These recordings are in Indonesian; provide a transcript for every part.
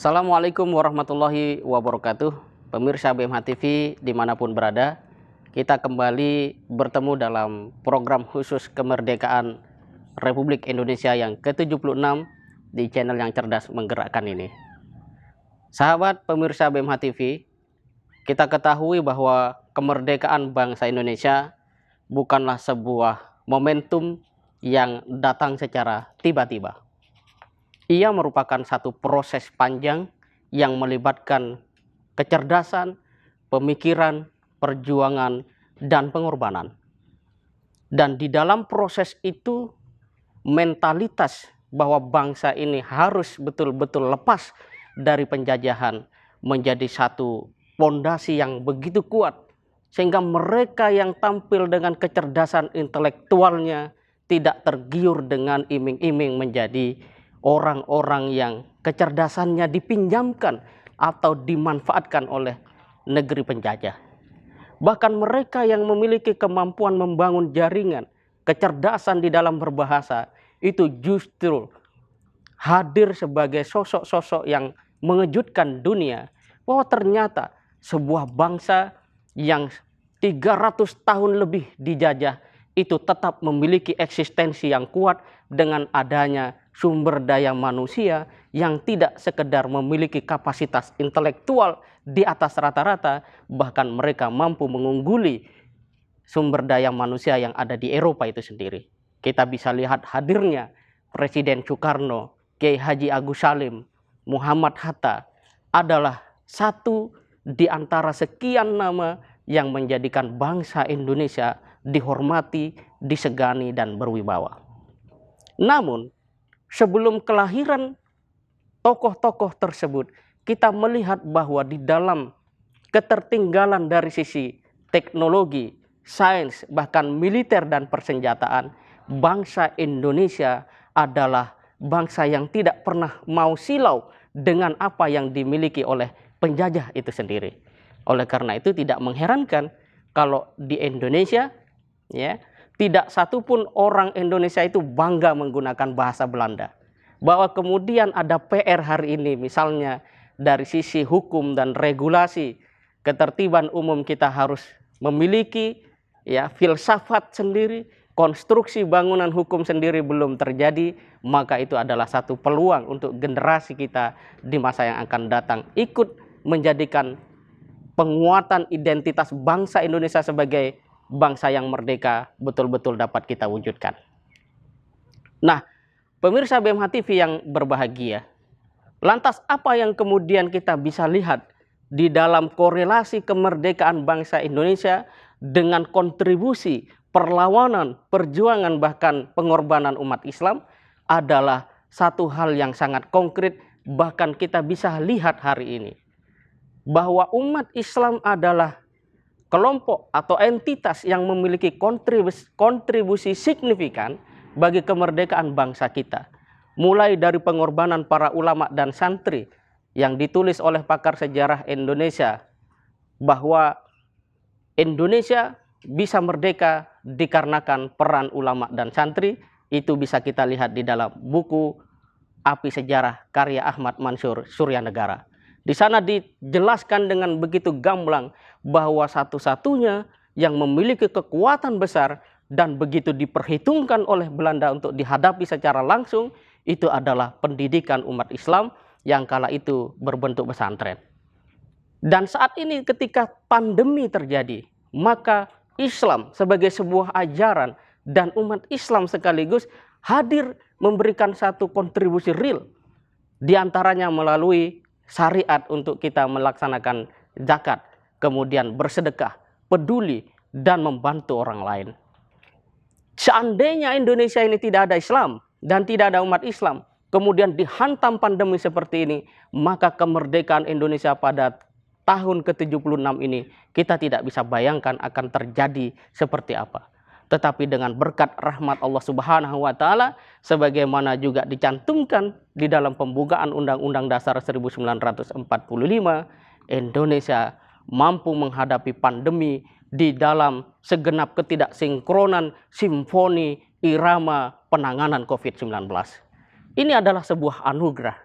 Assalamualaikum warahmatullahi wabarakatuh. Pemirsa BMH TV dimanapun berada, kita kembali bertemu dalam program khusus kemerdekaan Republik Indonesia yang ke-76 di channel yang cerdas menggerakkan ini. Sahabat pemirsa BMH TV, kita ketahui bahwa kemerdekaan bangsa Indonesia bukanlah sebuah momentum yang datang secara tiba-tiba. Ia merupakan satu proses panjang yang melibatkan kecerdasan, pemikiran, perjuangan, dan pengorbanan. Dan di dalam proses itu, mentalitas bahwa bangsa ini harus betul-betul lepas dari penjajahan menjadi satu fondasi yang begitu kuat, sehingga mereka yang tampil dengan kecerdasan intelektualnya tidak tergiur dengan iming-iming menjadi orang-orang yang kecerdasannya dipinjamkan atau dimanfaatkan oleh negeri penjajah. Bahkan mereka yang memiliki kemampuan membangun jaringan, kecerdasan di dalam berbahasa, itu justru hadir sebagai sosok-sosok yang mengejutkan dunia, bahwa ternyata sebuah bangsa yang 300 tahun lebih dijajah itu tetap memiliki eksistensi yang kuat dengan adanya sumber daya manusia yang tidak sekedar memiliki kapasitas intelektual di atas rata-rata, bahkan mereka mampu mengungguli sumber daya manusia yang ada di Eropa itu sendiri. Kita bisa lihat hadirnya Presiden Soekarno, Kiai Haji Agus Salim, Muhammad Hatta adalah satu di antara sekian nama yang menjadikan bangsa Indonesia dihormati, disegani, dan berwibawa. Namun, sebelum kelahiran tokoh-tokoh tersebut, kita melihat bahwa di dalam ketertinggalan dari sisi teknologi, sains, bahkan militer dan persenjataan, bangsa Indonesia adalah bangsa yang tidak pernah mau silau dengan apa yang dimiliki oleh penjajah itu sendiri. Oleh karena itu tidak mengherankan kalau di Indonesia, ya, tidak satupun orang Indonesia itu bangga menggunakan bahasa Belanda. Bahwa kemudian ada PR hari ini, misalnya dari sisi hukum dan regulasi, ketertiban umum kita harus memiliki ya filsafat sendiri, konstruksi bangunan hukum sendiri belum terjadi, maka itu adalah satu peluang untuk generasi kita di masa yang akan datang ikut menjadikan penguatan identitas bangsa Indonesia sebagai bangsa yang merdeka betul-betul dapat kita wujudkan. Nah, pemirsa BMH TV yang berbahagia, lantas apa yang kemudian kita bisa lihat di dalam korelasi kemerdekaan bangsa Indonesia dengan kontribusi perlawanan, perjuangan, bahkan pengorbanan umat Islam adalah satu hal yang sangat konkret, bahkan kita bisa lihat hari ini. Bahwa umat Islam adalah kelompok atau entitas yang memiliki kontribusi signifikan bagi kemerdekaan bangsa kita. Mulai dari pengorbanan para ulama dan santri yang ditulis oleh pakar sejarah Indonesia, bahwa Indonesia bisa merdeka dikarenakan peran ulama dan santri, itu bisa kita lihat di dalam buku Api Sejarah karya Ahmad Mansur Suryanegara. Di sana dijelaskan dengan begitu gamblang bahwa satu-satunya yang memiliki kekuatan besar dan begitu diperhitungkan oleh Belanda untuk dihadapi secara langsung, itu adalah pendidikan umat Islam yang kala itu berbentuk pesantren. Dan saat ini ketika pandemi terjadi, maka Islam sebagai sebuah ajaran dan umat Islam sekaligus hadir memberikan satu kontribusi real, diantaranya melalui syariat untuk kita melaksanakan zakat, kemudian bersedekah, peduli, dan membantu orang lain. Seandainya Indonesia ini tidak ada Islam dan tidak ada umat Islam, kemudian dihantam pandemi seperti ini, maka kemerdekaan Indonesia pada tahun ke-76 ini kita tidak bisa bayangkan akan terjadi seperti apa. Tetapi dengan berkat rahmat Allah Subhanahu wa Ta'ala, sebagaimana juga dicantumkan di dalam pembukaan Undang-Undang Dasar 1945, Indonesia mampu menghadapi pandemi di dalam segenap ketidaksinkronan simfoni irama penanganan COVID-19. Ini adalah sebuah anugerah.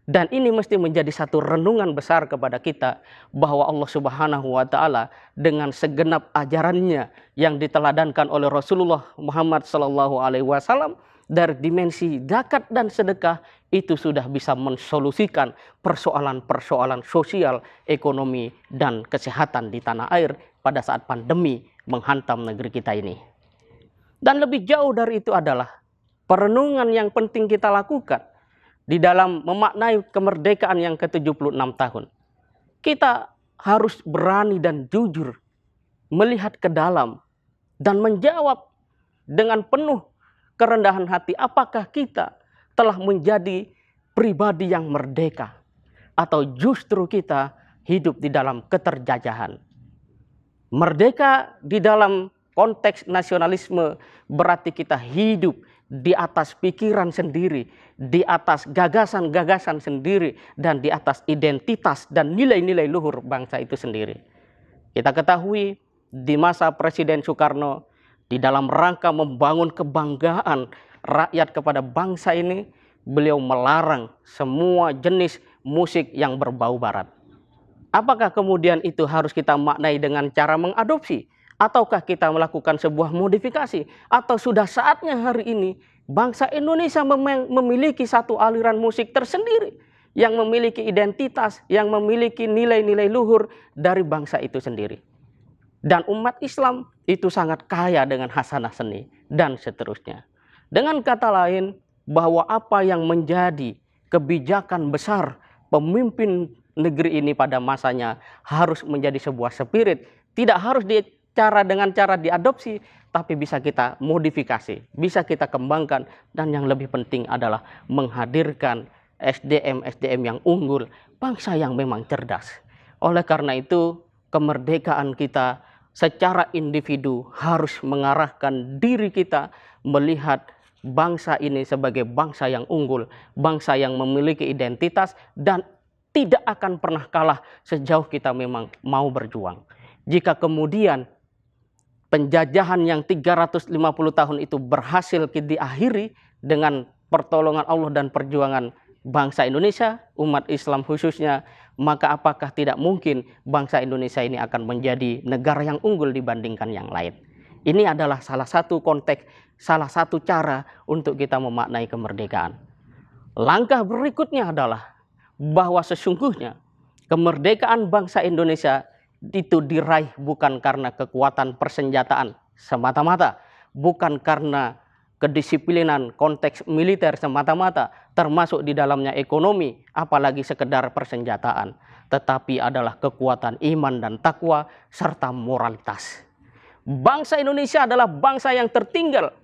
Dan ini mesti menjadi satu renungan besar kepada kita bahwa Allah Subhanahu wa taala dengan segenap ajarannya yang diteladankan oleh Rasulullah Muhammad sallallahu alaihi wasallam dari dimensi zakat dan sedekah itu sudah bisa mensolusikan persoalan-persoalan sosial, ekonomi dan kesehatan di tanah air pada saat pandemi menghantam negeri kita ini. Dan lebih jauh dari itu adalah perenungan yang penting kita lakukan di dalam memaknai kemerdekaan yang ke-76 tahun. Kita harus berani dan jujur melihat ke dalam dan menjawab dengan penuh kerendahan hati, apakah kita telah menjadi pribadi yang merdeka atau justru kita hidup di dalam keterjajahan. Merdeka di dalam konteks nasionalisme berarti kita hidup di atas pikiran sendiri, di atas gagasan-gagasan sendiri, dan di atas identitas dan nilai-nilai luhur bangsa itu sendiri. Kita ketahui di masa Presiden Soekarno, di dalam rangka membangun kebanggaan rakyat kepada bangsa ini, beliau melarang semua jenis musik yang berbau barat. Apakah kemudian itu harus kita maknai dengan cara mengadopsi? Ataukah kita melakukan sebuah modifikasi? Atau sudah saatnya hari ini bangsa Indonesia memiliki satu aliran musik tersendiri yang memiliki identitas, yang memiliki nilai-nilai luhur dari bangsa itu sendiri. Dan umat Islam itu sangat kaya dengan hasanah seni dan seterusnya. Dengan kata lain, bahwa apa yang menjadi kebijakan besar pemimpin negeri ini pada masanya harus menjadi sebuah spirit, tidak harus dengan cara diadopsi, tapi bisa kita modifikasi, bisa kita kembangkan, dan yang lebih penting adalah menghadirkan SDM-SDM yang unggul, bangsa yang memang cerdas. Oleh karena itu, kemerdekaan kita secara individu harus mengarahkan diri kita melihat bangsa ini sebagai bangsa yang unggul, bangsa yang memiliki identitas dan tidak akan pernah kalah sejauh kita memang mau berjuang. Jika kemudian penjajahan yang 350 tahun itu berhasil diakhiri dengan pertolongan Allah dan perjuangan bangsa Indonesia, umat Islam khususnya, maka apakah tidak mungkin bangsa Indonesia ini akan menjadi negara yang unggul dibandingkan yang lain? Ini adalah salah satu konteks, salah satu cara untuk kita memaknai kemerdekaan. Langkah berikutnya adalah bahwa sesungguhnya kemerdekaan bangsa Indonesia itu diraih bukan karena kekuatan persenjataan semata-mata, bukan karena kedisiplinan konteks militer semata-mata, termasuk di dalamnya ekonomi, apalagi sekedar persenjataan, tetapi adalah kekuatan iman dan takwa serta moralitas. Bangsa Indonesia adalah bangsa yang tertinggal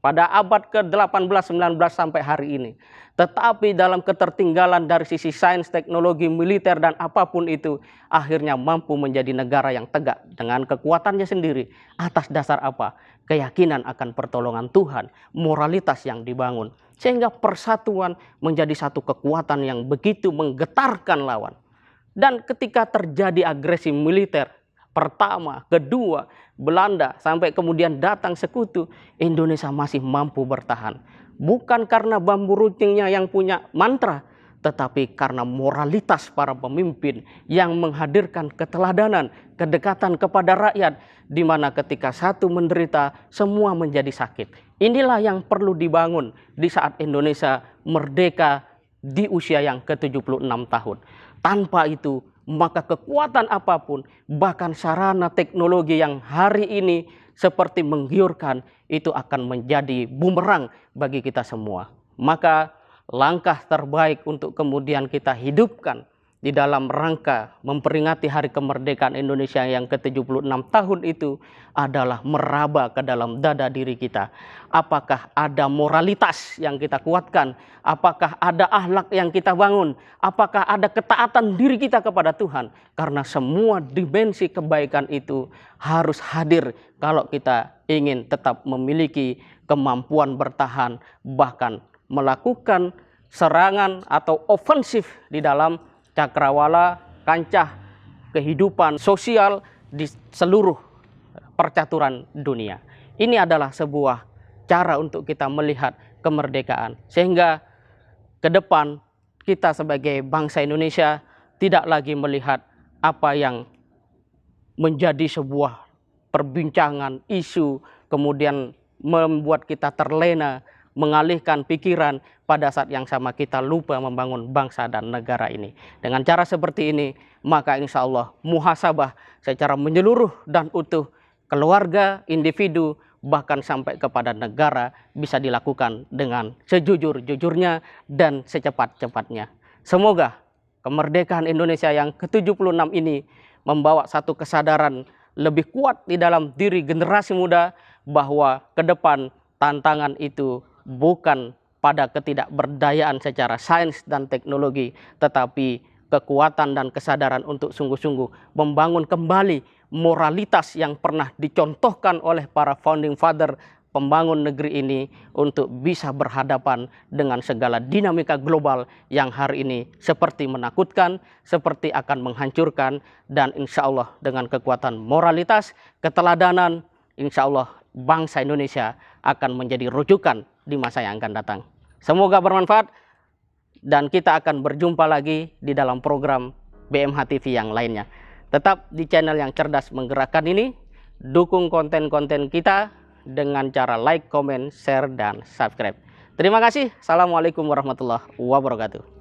pada abad ke-18, 19 sampai hari ini. Tetapi dalam ketertinggalan dari sisi sains, teknologi, militer, dan apapun itu, akhirnya mampu menjadi negara yang tegak dengan kekuatannya sendiri. Atas dasar apa? Keyakinan akan pertolongan Tuhan, moralitas yang dibangun. Sehingga persatuan menjadi satu kekuatan yang begitu menggetarkan lawan. Dan ketika terjadi agresi militer, pertama, kedua, Belanda, sampai kemudian datang sekutu, Indonesia masih mampu bertahan. Bukan karena bambu runcingnya yang punya mantra, tetapi karena moralitas para pemimpin yang menghadirkan keteladanan, kedekatan kepada rakyat, di mana ketika satu menderita, semua menjadi sakit. Inilah yang perlu dibangun di saat Indonesia merdeka di usia yang ke-76 tahun. Tanpa itu, maka kekuatan apapun, bahkan sarana teknologi yang hari ini seperti menggiurkan, itu akan menjadi bumerang bagi kita semua. Maka langkah terbaik untuk kemudian kita hidupkan di dalam rangka memperingati hari kemerdekaan Indonesia yang ke-76 tahun itu adalah meraba ke dalam dada diri kita. Apakah ada moralitas yang kita kuatkan? Apakah ada akhlak yang kita bangun? Apakah ada ketaatan diri kita kepada Tuhan? Karena semua dimensi kebaikan itu harus hadir kalau kita ingin tetap memiliki kemampuan bertahan, bahkan melakukan serangan atau ofensif di dalam cakrawala kancah kehidupan sosial di seluruh percaturan dunia. Ini adalah sebuah cara untuk kita melihat kemerdekaan. Sehingga ke depan kita sebagai bangsa Indonesia tidak lagi melihat apa yang menjadi sebuah perbincangan, isu, kemudian membuat kita terlena, mengalihkan pikiran, pada saat yang sama kita lupa membangun bangsa dan negara ini. Dengan cara seperti ini, maka insya Allah muhasabah secara menyeluruh dan utuh, keluarga, individu, bahkan sampai kepada negara bisa dilakukan dengan sejujur-jujurnya dan secepat-cepatnya. Semoga kemerdekaan Indonesia yang ke-76 ini membawa satu kesadaran lebih kuat di dalam diri generasi muda bahwa ke depan tantangan itu bukan pada ketidakberdayaan secara sains dan teknologi, tetapi kekuatan dan kesadaran untuk sungguh-sungguh membangun kembali moralitas yang pernah dicontohkan oleh para founding father pembangun negeri ini untuk bisa berhadapan dengan segala dinamika global yang hari ini seperti menakutkan, seperti akan menghancurkan, dan insya Allah dengan kekuatan moralitas, keteladanan, insya Allah bangsa Indonesia akan menjadi rujukan di masa yang akan datang. Semoga bermanfaat dan kita akan berjumpa lagi di dalam program BMH TV yang lainnya. Tetap di channel yang cerdas menggerakkan ini, dukung konten-konten kita dengan cara like, comment, share, dan subscribe. Terima kasih. Assalamualaikum warahmatullahi wabarakatuh.